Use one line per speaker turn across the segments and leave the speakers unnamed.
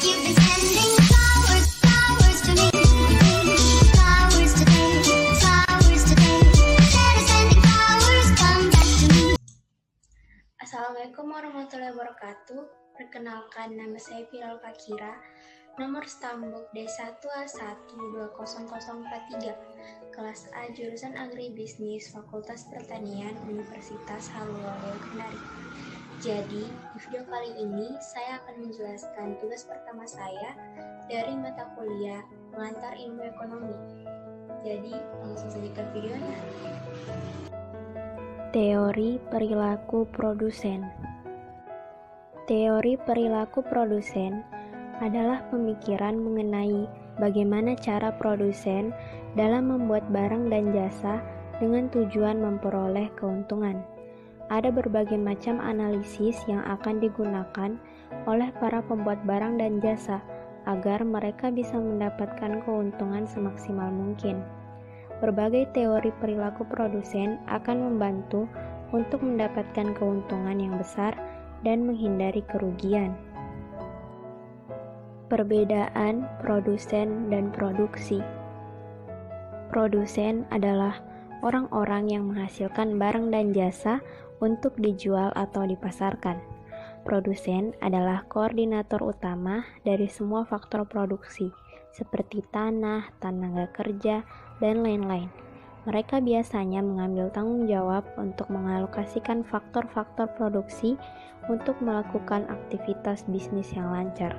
You've been sending flowers, flowers to me. Flowers today, flowers today. Instead of sending flowers, come back to me.
Assalamualaikum warahmatullahi wabarakatuh. Perkenalkan, nama saya Viral Fakira, nomor stambuk D1A1200043, kelas A, jurusan Agribisnis, Fakultas Pertanian, Universitas Haluoleo Kendari. Jadi, di video kali ini saya akan menjelaskan tugas pertama saya dari mata kuliah Pengantar Ilmu Ekonomi. Jadi, langsung saja ke videonya. Teori perilaku produsen. Teori perilaku produsen adalah pemikiran mengenai bagaimana cara produsen dalam membuat barang dan jasa dengan tujuan memperoleh keuntungan. Ada berbagai macam analisis yang akan digunakan oleh para pembuat barang dan jasa agar mereka bisa mendapatkan keuntungan semaksimal mungkin. Berbagai teori perilaku produsen akan membantu untuk mendapatkan keuntungan yang besar dan menghindari kerugian. Perbedaan produsen dan produksi. Produsen adalah orang-orang yang menghasilkan barang dan jasa untuk dijual atau dipasarkan. Produsen adalah koordinator utama dari semua faktor produksi, seperti tanah, tenaga kerja, dan lain-lain. Mereka biasanya mengambil tanggung jawab untuk mengalokasikan faktor-faktor produksi untuk melakukan aktivitas bisnis yang lancar.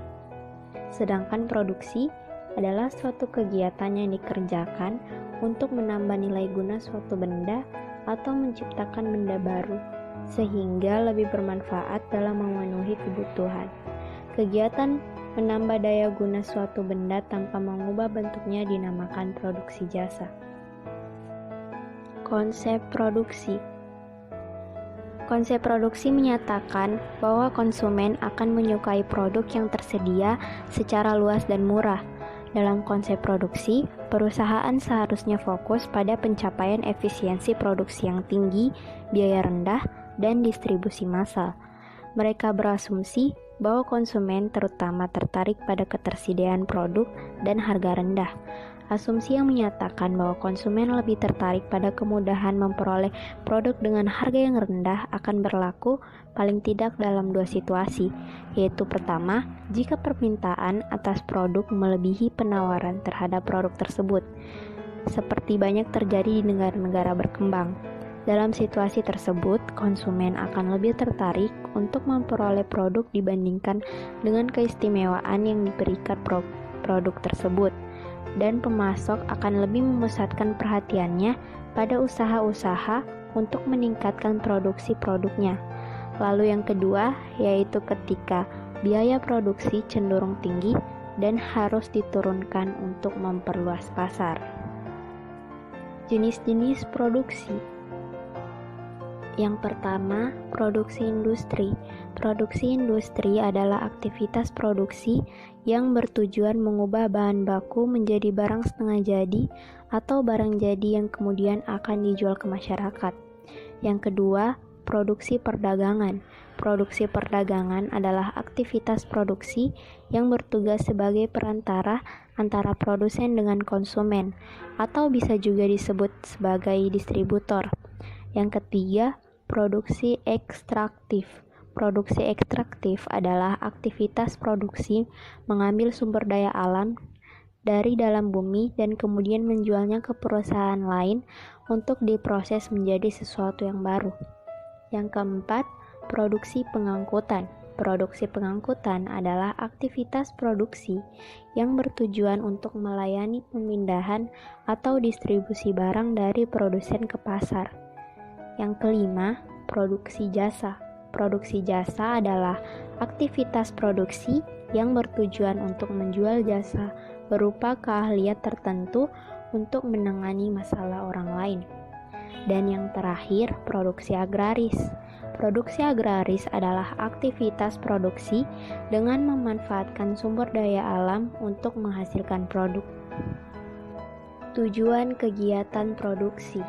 Sedangkan produksi adalah suatu kegiatan yang dikerjakan untuk menambah nilai guna suatu benda atau menciptakan benda baru, sehingga lebih bermanfaat dalam memenuhi kebutuhan. Kegiatan menambah daya guna suatu benda tanpa mengubah bentuknya dinamakan produksi jasa. Konsep produksi. Konsep produksi menyatakan bahwa konsumen akan menyukai produk yang tersedia secara luas dan murah. Dalam konsep produksi, perusahaan seharusnya fokus pada pencapaian efisiensi produksi yang tinggi, biaya rendah, dan distribusi massal. Mereka berasumsi bahwa konsumen terutama tertarik pada ketersediaan produk dan harga rendah. Asumsi yang menyatakan bahwa konsumen lebih tertarik pada kemudahan memperoleh produk dengan harga yang rendah akan berlaku paling tidak dalam dua situasi, yaitu pertama, jika permintaan atas produk melebihi penawaran terhadap produk tersebut, seperti banyak terjadi di negara-negara berkembang. Dalam situasi tersebut, konsumen akan lebih tertarik untuk memperoleh produk dibandingkan dengan keistimewaan yang diberikan produk tersebut, dan pemasok akan lebih memusatkan perhatiannya pada usaha-usaha untuk meningkatkan produksi produknya. Lalu yang kedua, yaitu ketika biaya produksi cenderung tinggi dan harus diturunkan untuk memperluas pasar. Jenis-jenis produksi. Yang pertama, produksi industri. Produksi industri adalah aktivitas produksi yang bertujuan mengubah bahan baku menjadi barang setengah jadi atau barang jadi yang kemudian akan dijual ke masyarakat. Yang kedua, produksi perdagangan. Produksi perdagangan adalah aktivitas produksi yang bertugas sebagai perantara antara produsen dengan konsumen, atau bisa juga disebut sebagai distributor. Yang ketiga, produksi ekstraktif. Produksi ekstraktif adalah aktivitas produksi mengambil sumber daya alam dari dalam bumi dan kemudian menjualnya ke perusahaan lain untuk diproses menjadi sesuatu yang baru. Yang keempat, produksi pengangkutan. Produksi pengangkutan adalah aktivitas produksi yang bertujuan untuk melayani pemindahan atau distribusi barang dari produsen ke pasar. Yang kelima, produksi jasa. Produksi jasa adalah aktivitas produksi yang bertujuan untuk menjual jasa berupa keahlian tertentu untuk menangani masalah orang lain. Dan yang terakhir, produksi agraris. Produksi agraris adalah aktivitas produksi dengan memanfaatkan sumber daya alam untuk menghasilkan produk. Tujuan kegiatan produksi.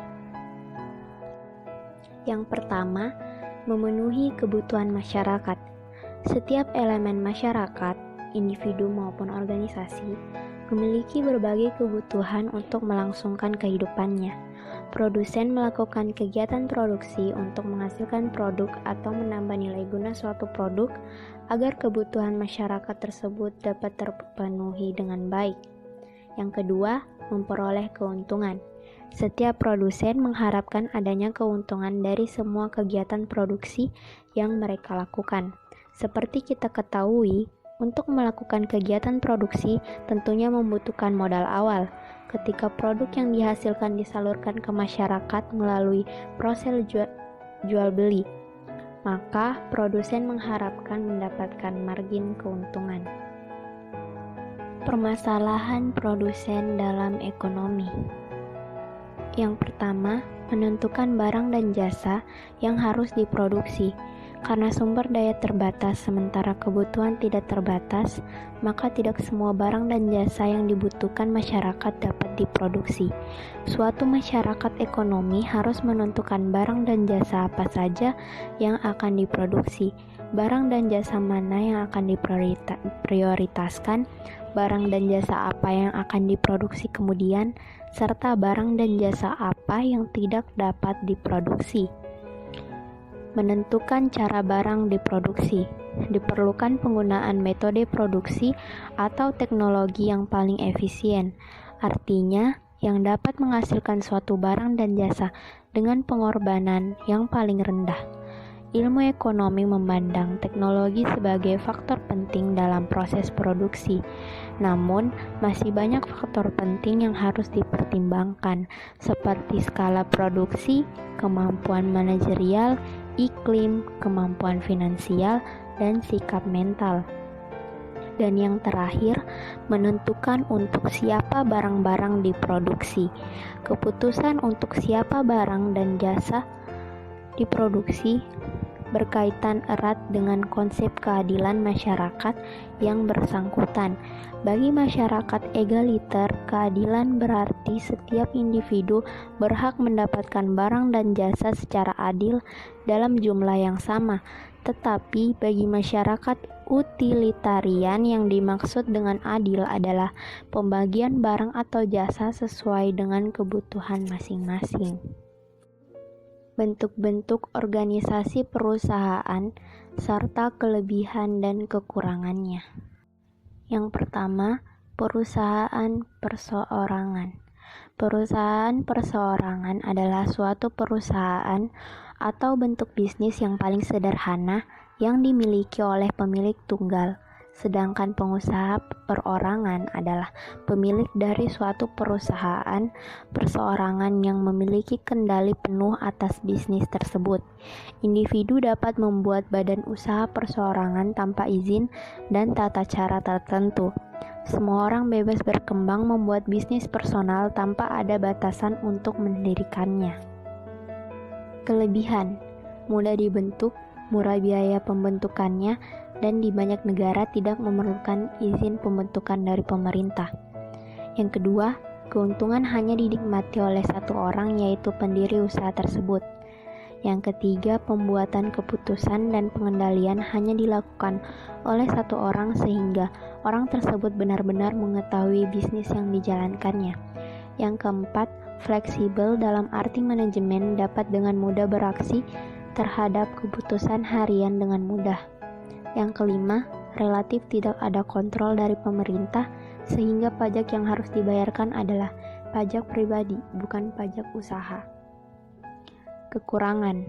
Yang pertama, memenuhi kebutuhan masyarakat. Setiap elemen masyarakat individu maupun organisasi, memiliki berbagai kebutuhan untuk melangsungkan kehidupannya. Produsen melakukan kegiatan produksi untuk menghasilkan produk atau menambah nilai guna suatu produk agar kebutuhan masyarakat tersebut dapat terpenuhi dengan baik. Yang kedua, memperoleh keuntungan. Setiap produsen mengharapkan adanya keuntungan dari semua kegiatan produksi yang mereka lakukan. Seperti kita ketahui, untuk melakukan kegiatan produksi tentunya membutuhkan modal awal. Ketika produk yang dihasilkan disalurkan ke masyarakat melalui proses jual beli, maka produsen mengharapkan mendapatkan margin keuntungan. Permasalahan produsen dalam ekonomi. Yang pertama, menentukan barang dan jasa yang harus diproduksi. Karena sumber daya terbatas sementara kebutuhan tidak terbatas, maka tidak semua barang dan jasa yang dibutuhkan masyarakat dapat diproduksi. Suatu masyarakat ekonomi harus menentukan barang dan jasa apa saja yang akan diproduksi, barang dan jasa mana yang akan diprioritaskan, barang dan jasa apa yang akan diproduksi kemudian, serta barang dan jasa apa yang tidak dapat diproduksi. Menentukan cara barang diproduksi. Diperlukan penggunaan metode produksi atau teknologi yang paling efisien, artinya yang dapat menghasilkan suatu barang dan jasa dengan pengorbanan yang paling rendah. Ilmu ekonomi memandang teknologi sebagai faktor penting dalam proses produksi. Namun, masih banyak faktor penting yang harus dipertimbangkan, seperti skala produksi, kemampuan manajerial, iklim, kemampuan finansial, dan sikap mental. Dan yang terakhir, menentukan untuk siapa barang-barang diproduksi. Keputusan untuk siapa barang dan jasa diproduksi berkaitan erat dengan konsep keadilan masyarakat yang bersangkutan. Bagi masyarakat egaliter, keadilan berarti setiap individu berhak mendapatkan barang dan jasa secara adil dalam jumlah yang sama. Tetapi bagi masyarakat utilitarian, yang dimaksud dengan adil adalah pembagian barang atau jasa sesuai dengan kebutuhan masing-masing. Bentuk-bentuk organisasi perusahaan serta kelebihan dan kekurangannya. Yang pertama, perusahaan perseorangan. Perusahaan perseorangan adalah suatu perusahaan atau bentuk bisnis yang paling sederhana yang dimiliki oleh pemilik tunggal. Sedangkan pengusaha perorangan adalah pemilik dari suatu perusahaan perseorangan yang memiliki kendali penuh atas bisnis tersebut. Individu dapat membuat badan usaha perseorangan tanpa izin dan tata cara tertentu. Semua orang bebas berkembang membuat bisnis personal tanpa ada batasan untuk mendirikannya. Kelebihan: mudah dibentuk, murah biaya pembentukannya, dan di banyak negara tidak memerlukan izin pembentukan dari pemerintah. Yang kedua, keuntungan hanya dinikmati oleh satu orang, yaitu pendiri usaha tersebut. Yang ketiga, pembuatan keputusan dan pengendalian hanya dilakukan oleh satu orang sehingga orang tersebut benar-benar mengetahui bisnis yang dijalankannya. Yang keempat, fleksibel dalam arti manajemen dapat dengan mudah beraksi terhadap keputusan harian dengan mudah. Yang kelima, relatif tidak ada kontrol dari pemerintah sehingga pajak yang harus dibayarkan adalah pajak pribadi, bukan pajak usaha. Kekurangan.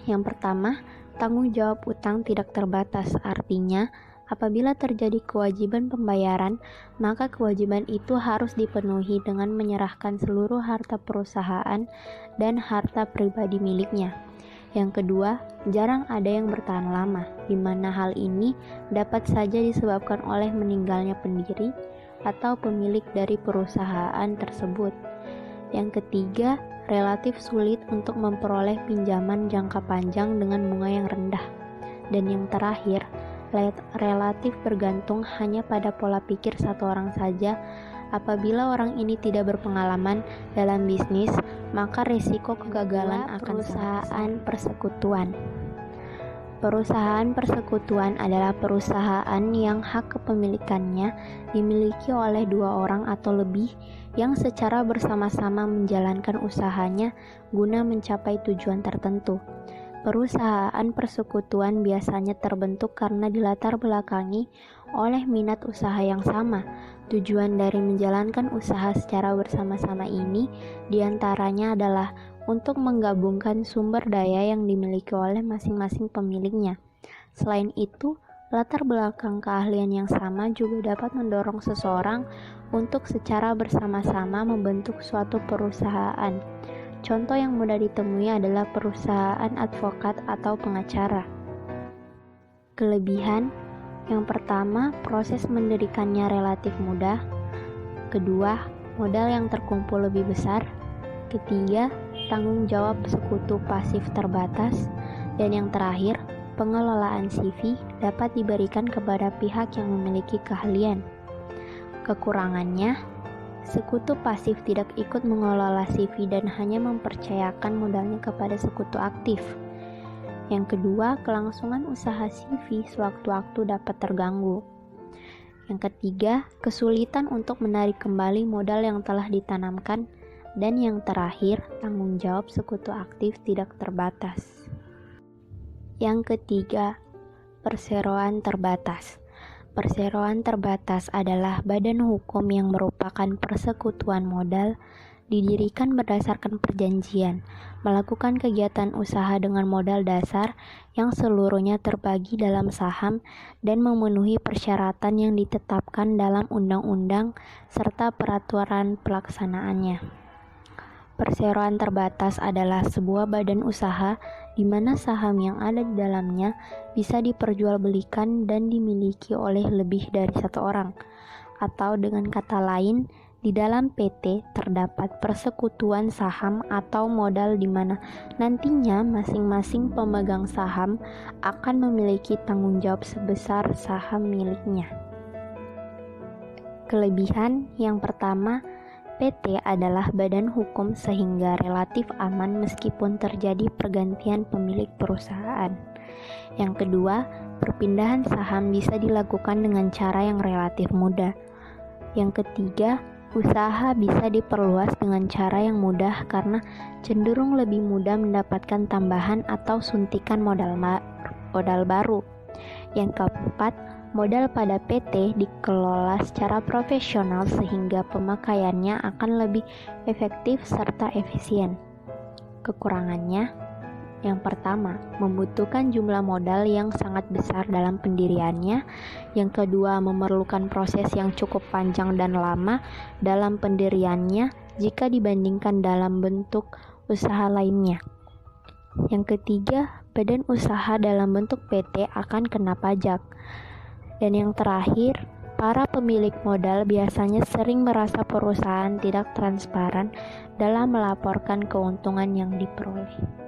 Yang pertama, tanggung jawab utang tidak terbatas, artinya apabila terjadi kewajiban pembayaran, maka kewajiban itu harus dipenuhi dengan menyerahkan seluruh harta perusahaan dan harta pribadi miliknya. Yang kedua, jarang ada yang bertahan lama, di mana hal ini dapat saja disebabkan oleh meninggalnya pendiri atau pemilik dari perusahaan tersebut. Yang ketiga, relatif sulit untuk memperoleh pinjaman jangka panjang dengan bunga yang rendah. Dan yang terakhir, relatif bergantung hanya pada pola pikir satu orang saja. Apabila orang ini tidak berpengalaman dalam bisnis, maka risiko kegagalan akan perusahaan persekutuan. Perusahaan persekutuan adalah perusahaan yang hak kepemilikannya dimiliki oleh 2 orang atau lebih yang secara bersama-sama menjalankan usahanya guna mencapai tujuan tertentu. Perusahaan persekutuan biasanya terbentuk karena dilatar belakangi oleh minat usaha yang sama. Tujuan dari menjalankan usaha secara bersama-sama ini diantaranya adalah untuk menggabungkan sumber daya yang dimiliki oleh masing-masing pemiliknya. Selain itu, latar belakang keahlian yang sama juga dapat mendorong seseorang untuk secara bersama-sama membentuk suatu perusahaan. Contoh yang mudah ditemui adalah perusahaan advokat atau pengacara. Kelebihan: yang pertama, proses mendirikannya relatif mudah. Kedua, modal yang terkumpul lebih besar. Ketiga, tanggung jawab sekutu pasif terbatas. Dan yang terakhir, pengelolaan CV dapat diberikan kepada pihak yang memiliki keahlian. Kekurangannya, sekutu pasif tidak ikut mengelola CV dan hanya mempercayakan modalnya kepada sekutu aktif. Yang kedua, kelangsungan usaha CV sewaktu-waktu dapat terganggu. Yang ketiga, kesulitan untuk menarik kembali modal yang telah ditanamkan. Dan yang terakhir, tanggung jawab sekutu aktif tidak terbatas. Yang ketiga, perseroan terbatas. Perseroan terbatas adalah badan hukum yang merupakan persekutuan modal, didirikan berdasarkan perjanjian, melakukan kegiatan usaha dengan modal dasar yang seluruhnya terbagi dalam saham dan memenuhi persyaratan yang ditetapkan dalam undang-undang serta peraturan pelaksanaannya. Perseroan terbatas adalah sebuah badan usaha di mana saham yang ada di dalamnya bisa diperjualbelikan dan dimiliki oleh lebih dari 1 orang. Atau dengan kata lain, di dalam PT terdapat persekutuan saham atau modal di mana nantinya masing-masing pemegang saham akan memiliki tanggung jawab sebesar saham miliknya. Kelebihan: yang pertama, PT adalah badan hukum sehingga relatif aman meskipun terjadi pergantian pemilik perusahaan. Yang kedua, perpindahan saham bisa dilakukan dengan cara yang relatif mudah. Yang ketiga, usaha bisa diperluas dengan cara yang mudah karena cenderung lebih mudah mendapatkan tambahan atau suntikan modal baru. Yang keempat, modal pada PT dikelola secara profesional sehingga pemakaiannya akan lebih efektif serta efisien. Kekurangannya: yang pertama, membutuhkan jumlah modal yang sangat besar dalam pendiriannya. Yang kedua, memerlukan proses yang cukup panjang dan lama dalam pendiriannya jika dibandingkan dalam bentuk usaha lainnya. Yang ketiga, badan usaha dalam bentuk PT akan kena pajak. Dan yang terakhir, para pemilik modal biasanya sering merasa perusahaan tidak transparan dalam melaporkan keuntungan yang diperoleh.